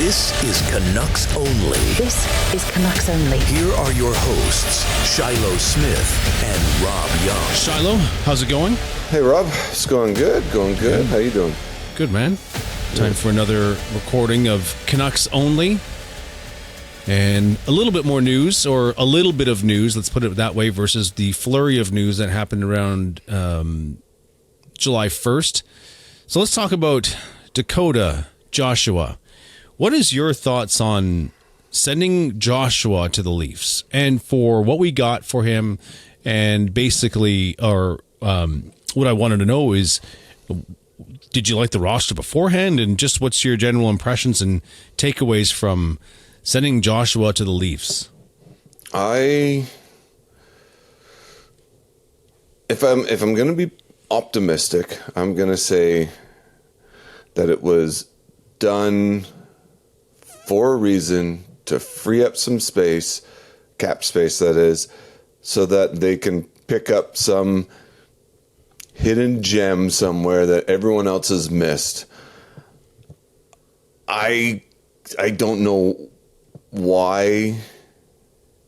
This is Canucks Only. This is Canucks Only. Here are your hosts, Shylo Smith and Rob Young. Shylo, how's it going? Hey, Rob. It's going good. How you doing? Good, man. Time for another recording of Canucks Only. And a little bit more news, or a little bit of news, let's put it that way, versus the flurry of news that happened around July 1st. So let's talk about Dakota Joshua. What is your thoughts on sending Joshua to the Leafs and for what we got for him? And basically, what I wanted to know is, did you like the roster beforehand? And just what's your general impressions and takeaways from sending Joshua to the Leafs? If I'm going to be optimistic, I'm going to say that it was done for a reason, to free up some space, cap space that is, so that they can pick up some hidden gem somewhere that everyone else has missed. I don't know why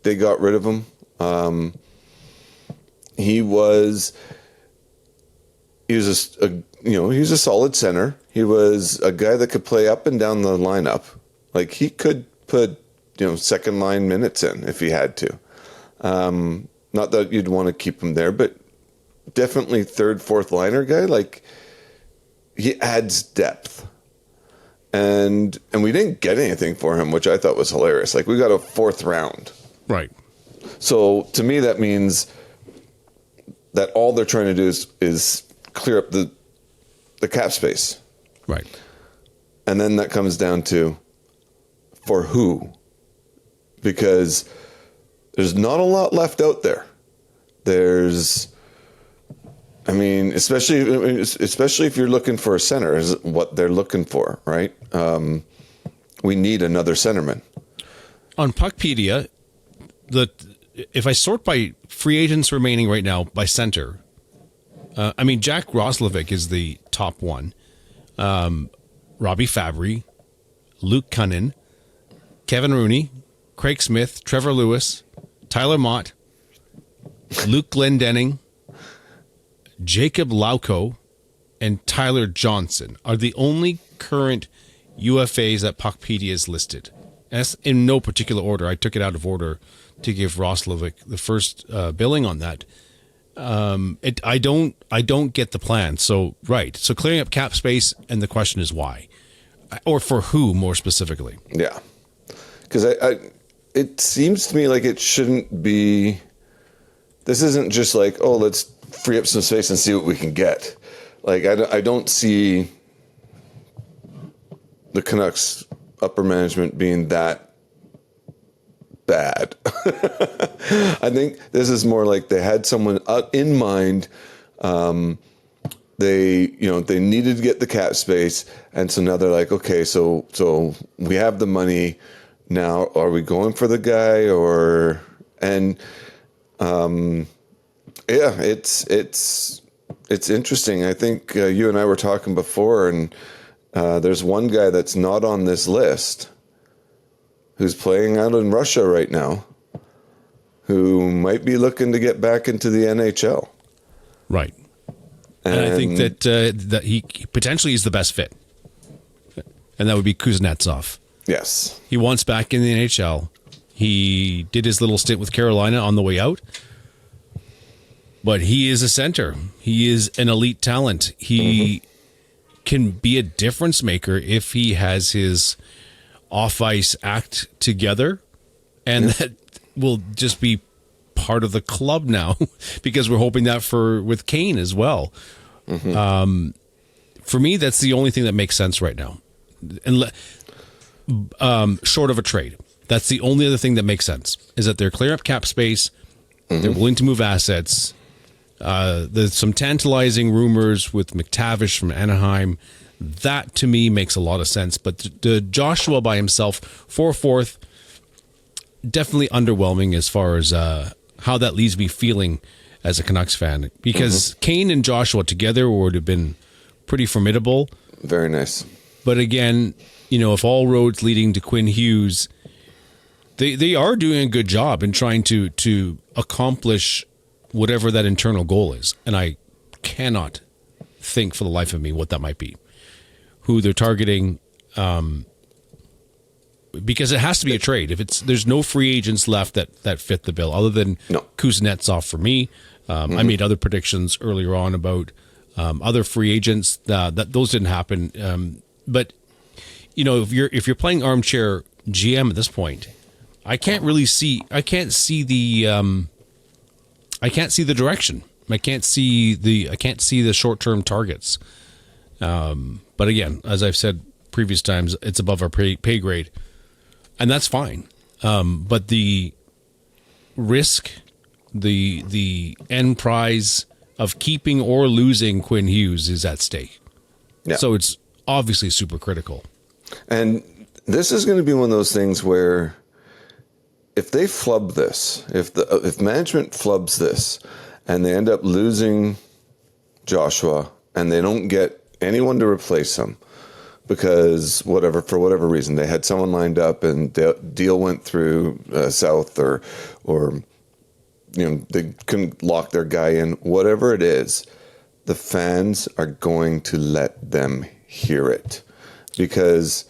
they got rid of him. He was a solid center. He was a guy that could play up and down the lineup. Like, he could put, second line minutes in if he had to. Not that you'd want to keep him there, but definitely third, fourth liner guy. Like, he adds depth. And we didn't get anything for him, which I thought was hilarious. Like, we got a fourth round. Right. So to me, that means that all they're trying to do is clear up the cap space. Right. And then that comes down to, for who? Because there's not a lot left out there. Especially if you're looking for a center, is what they're looking for, right? We need another centerman. On Puckpedia, if I sort by free agents remaining right now by center, Jack Roslovic is the top one. Robbie Fabry, Luke Cunnin, Kevin Rooney, Craig Smith, Trevor Lewis, Tyler Mott, Luke Glendening, Jacob Lauko, and Tyler Johnson are the only current UFAs that Puckpedia is listed. And that's in no particular order. I took it out of order to give Roslovic the first billing on that. I don't get the plan. So clearing up cap space, and the question is why, or for who more specifically. Yeah, because it seems to me like it shouldn't be. This isn't just like, oh, let's free up some space and see what we can get. Like, I don't see the Canucks upper management being that bad. I think this is more like they had someone in mind. They needed to get the cap space, and so now they're like, okay, so we have the money now. Are we going for the guy or? And it's interesting. I think you and I were talking before, and there's one guy that's not on this list who's playing out in Russia right now, who might be looking to get back into the NHL. Right. And I think that he potentially is the best fit. And that would be Kuznetsov. Yes. He wants back in the NHL. He did his little stint with Carolina on the way out. But he is a center. He is an elite talent. He can be a difference maker if he has his off-ice act together. And that will just be part of the club now, because we're hoping that with Kane as well. For me, that's the only thing that makes sense right now. And short of a trade. That's the only other thing that makes sense, is that they're clearing up cap space. They're willing to move assets. There's some tantalizing rumors with McTavish from Anaheim. That, to me, makes a lot of sense. But the Joshua by himself, 4/4, definitely underwhelming as far as how that leaves me feeling as a Canucks fan. Because Kane and Joshua together would have been pretty formidable. Very nice. But again, if all roads leading to Quinn Hughes, they are doing a good job in trying to accomplish whatever that internal goal is. And I cannot think for the life of me what that might be, who they're targeting, because it has to be a trade. There's no free agents left that fit the bill other than Kuznetsov for me. I made other predictions earlier on about other free agents that those didn't happen. But if you're playing armchair GM at this point, I can't see the direction. I can't see the short-term targets. But again, as I've said previous times, it's above our pay grade, and that's fine. But the risk, the end prize of keeping or losing Quinn Hughes is at stake. Yeah. So it's obviously super critical. And this is going to be one of those things where if they flub this, if management flubs this, and they end up losing Joshua, and they don't get anyone to replace him because for whatever reason, they had someone lined up and the deal went through south, or they couldn't lock their guy in. Whatever it is, the fans are going to let them hear it, because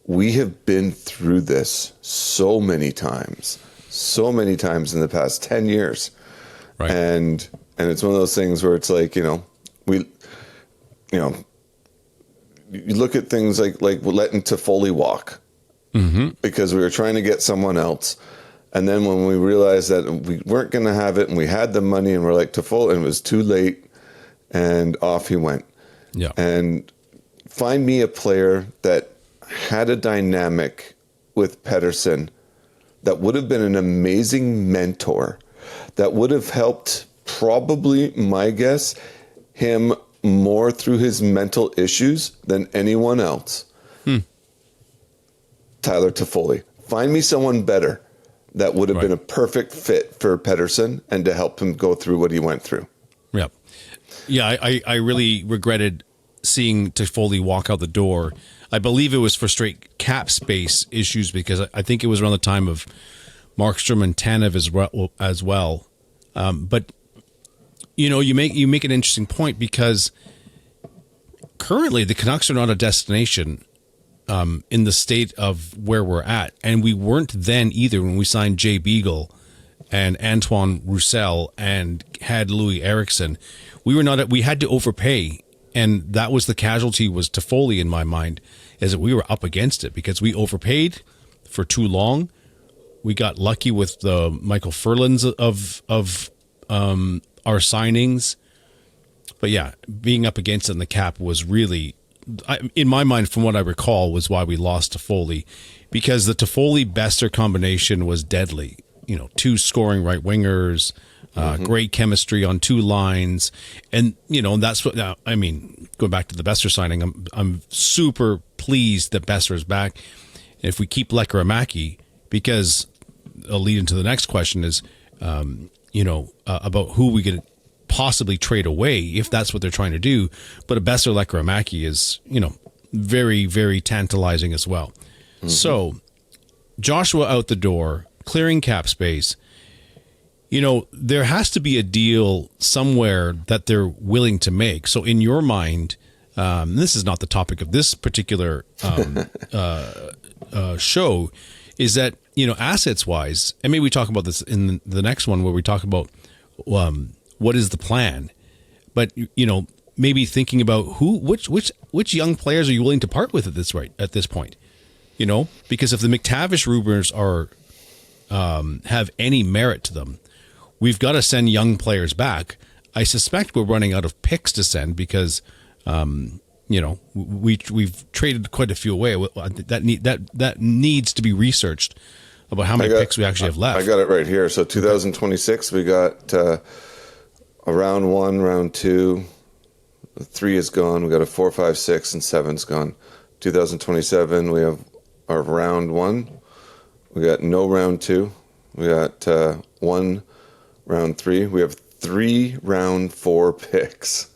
we have been through this so many times in the past 10 years. Right. And it's one of those things where it's like, you look at things like letting Toffoli walk because we were trying to get someone else. And then when we realized that we weren't going to have it and we had the money and we're like, Toffoli, and it was too late, and off he went. Yeah. And find me a player that had a dynamic with Pettersson that would have been an amazing mentor, that would have helped, probably, my guess, him more through his mental issues than anyone else. Tyler Toffoli. Find me someone better that would have been a perfect fit for Pettersson and to help him go through what he went through. Yeah. Yeah, I really regretted seeing Toffoli walk out the door. I believe it was for straight cap space issues, because I think it was around the time of Markstrom and Tanev as well. But you make an interesting point, because currently the Canucks are not a destination in the state of where we're at, and we weren't then either when we signed Jay Beagle and Antoine Roussel and had Louis Eriksson. We were not. We had to overpay, and that was the casualty, was Toffoli in my mind, is that we were up against it because we overpaid for too long. We got lucky with the Michael Furlans of our signings. But yeah, being up against it in the cap was really, in my mind, from what I recall, was why we lost Toffoli, because the Toffoli-Besser combination was deadly. Two scoring right wingers, great chemistry on two lines. And, that's what, going back to the Besser signing, I'm super pleased that Besser is back. And if we keep Lekkerimaki, because I'll lead into the next question is, about who we could possibly trade away if that's what they're trying to do. But a Besser Lekkerimaki is, very, very tantalizing as well. So Joshua out the door, clearing cap space. There has to be a deal somewhere that they're willing to make. So in your mind, this is not the topic of this particular show, is that, assets wise, and maybe we talk about this in the next one where we talk about what is the plan, but maybe thinking about which young players are you willing to part with at this point, because if the McTavish rumors are have any merit to them, we've got to send young players back. I suspect we're running out of picks to send because we've traded quite a few away. That needs to be researched about how many picks we actually have left. I got it right here. So 2026, we got a round 1, round 2, 3 is gone. We got a 4, 5, 6, and 7's gone. 2027, we have our round 1. We got no round 2. We got 1 round 3. We have 3 round 4 picks.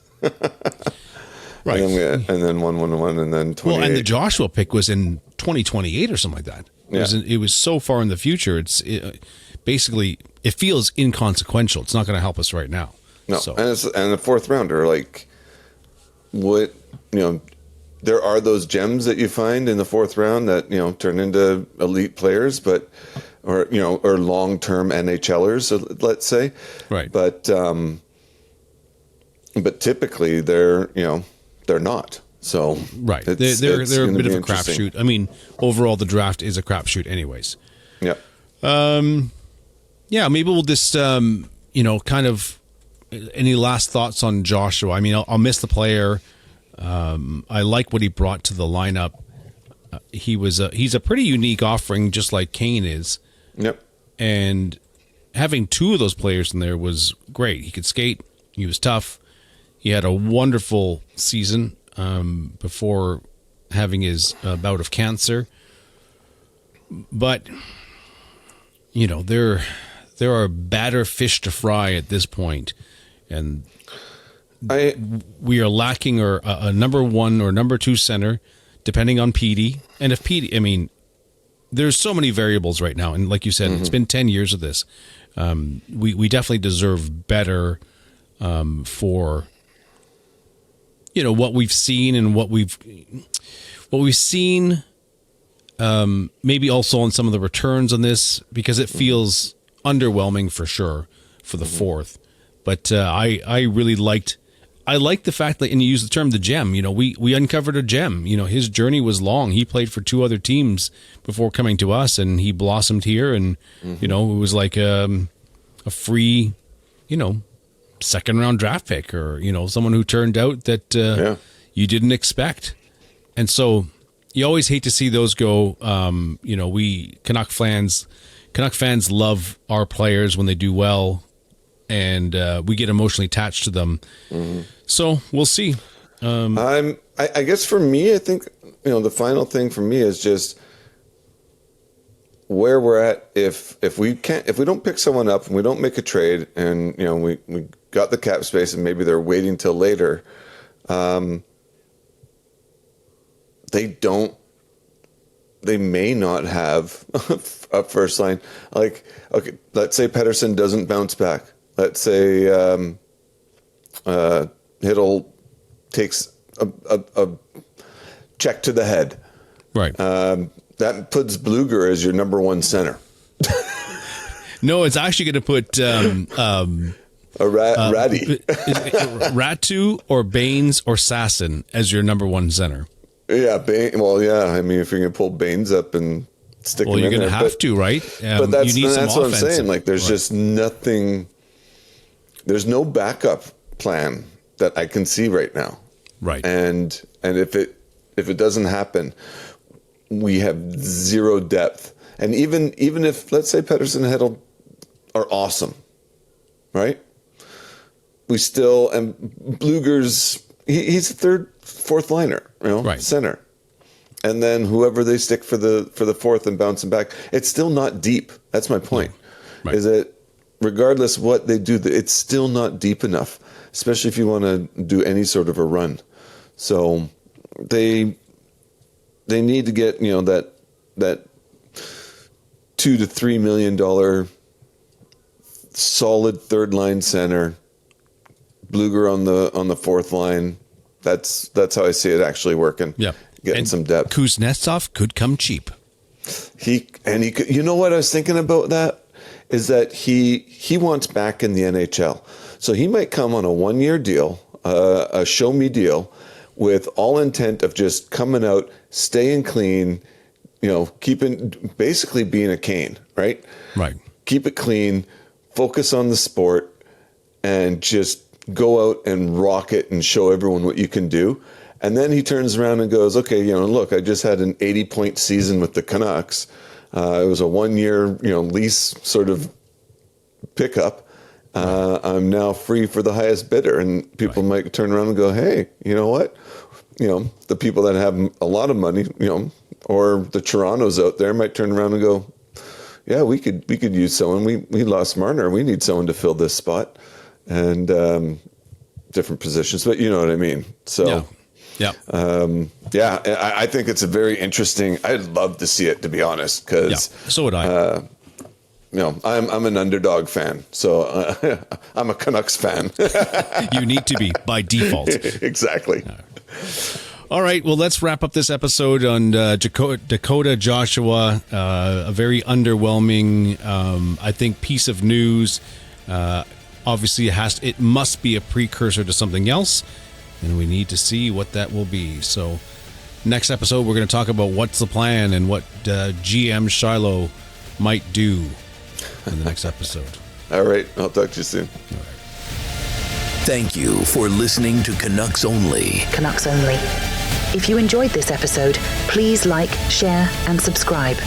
Right. And then 1-1-1, and then 28. Well, and the Joshua pick was in 2028 or something like that. It was so far in the future. Basically, it feels inconsequential. It's not going to help us right now. No, So. and the fourth rounder, like, what, there are those gems that you find in the fourth round that, turn into elite players, or long-term NHLers, let's say. Right. But typically they're not. So Right. They're a bit of a crapshoot. I mean, overall, the draft is a crapshoot anyways. Yeah. Yeah, maybe we'll just, kind of, any last thoughts on Joshua? I mean, I'll miss the player. I like what he brought to the lineup. He's a pretty unique offering, just like Kane is. Yep. And having two of those players in there was great. He could skate. He was tough. He had a wonderful season before having his bout of cancer. But, there are better fish to fry at this point. And we are lacking a number one or number two center, depending on Petey. And if Petey, I mean, there's so many variables right now. And like you said, it's been 10 years of this. We definitely deserve better for, what we've seen and what we've seen. Maybe also on some of the returns on this, because it feels underwhelming for sure for the fourth. But I really liked the fact that, and you used the term the gem, we uncovered a gem. His journey was long. He played for two other teams before coming to us, and he blossomed here. And, it was like a free, second round draft pick, or, someone who turned out that you didn't expect. And so you always hate to see those go. We Canuck fans love our players when they do well, and we get emotionally attached to them. So we'll see. I guess for me, I think the final thing for me is just where we're at. If we don't pick someone up and we don't make a trade, and we got the cap space, and maybe they're waiting till later. They may not have a first line. Like, okay, let's say Pettersson doesn't bounce back. Let's say Hiddle takes a check to the head. Right. That puts Bluger as your number one center. No, it's actually going to put Ratty. Ratu or Baines or Sasson as your number one center. Yeah, well, yeah. I mean, if you're going to pull Baines up and stick him in there. Well, you're going to have to, right? But that's you need what I'm offensive. saying. Like, there's just nothing. There's no backup plan that I can see right now. Right. And if it doesn't happen, we have zero depth. And even if, let's say, Pettersson and Hiddle are awesome, right? We still, and Bluger's, he's a third, fourth liner, right. Center. And then whoever they stick for the fourth and bouncing back, it's still not deep. That's my point. Right. Is that regardless of what they do, it's still not deep enough, especially if you want to do any sort of a run. So they need to get that $2 to $3 million solid third line center. Bluger on the fourth line. That's how I see it actually working. Yeah, getting some depth. Kuznetsov could come cheap. He could. You know what I was thinking about that is that he wants back in the NHL, so he might come on a 1-year deal, a show me deal, with all intent of just coming out, staying clean, basically being a Kane, right? Right. Keep it clean, focus on the sport, and just go out and rock it and show everyone what you can do. And then he turns around and goes, okay, look, I just had an 80-point season with the Canucks. It was a 1-year, lease sort of pickup. I'm now free for the highest bidder. And people might turn around and go, hey, you know what? The people that have a lot of money, or the Torontos out there might turn around and go, yeah, we could use someone. We lost Marner. We need someone to fill this spot. And different positions, but you know what I mean. So Yeah. I think it's a very interesting. I'd love to see it, to be honest, because so would I. I'm an underdog fan, so I'm a Canucks fan. You need to be by default. Exactly. All right, well, let's wrap up this episode on Dakota Joshua. A very underwhelming, I think, piece of news. Obviously, it must be a precursor to something else, and we need to see what that will be. So, next episode, we're going to talk about what's the plan and what GM Shylo might do in the next episode. All right, I'll talk to you soon. All right. Thank you for listening to Canucks Only. Canucks Only. If you enjoyed this episode, please like, share, and subscribe.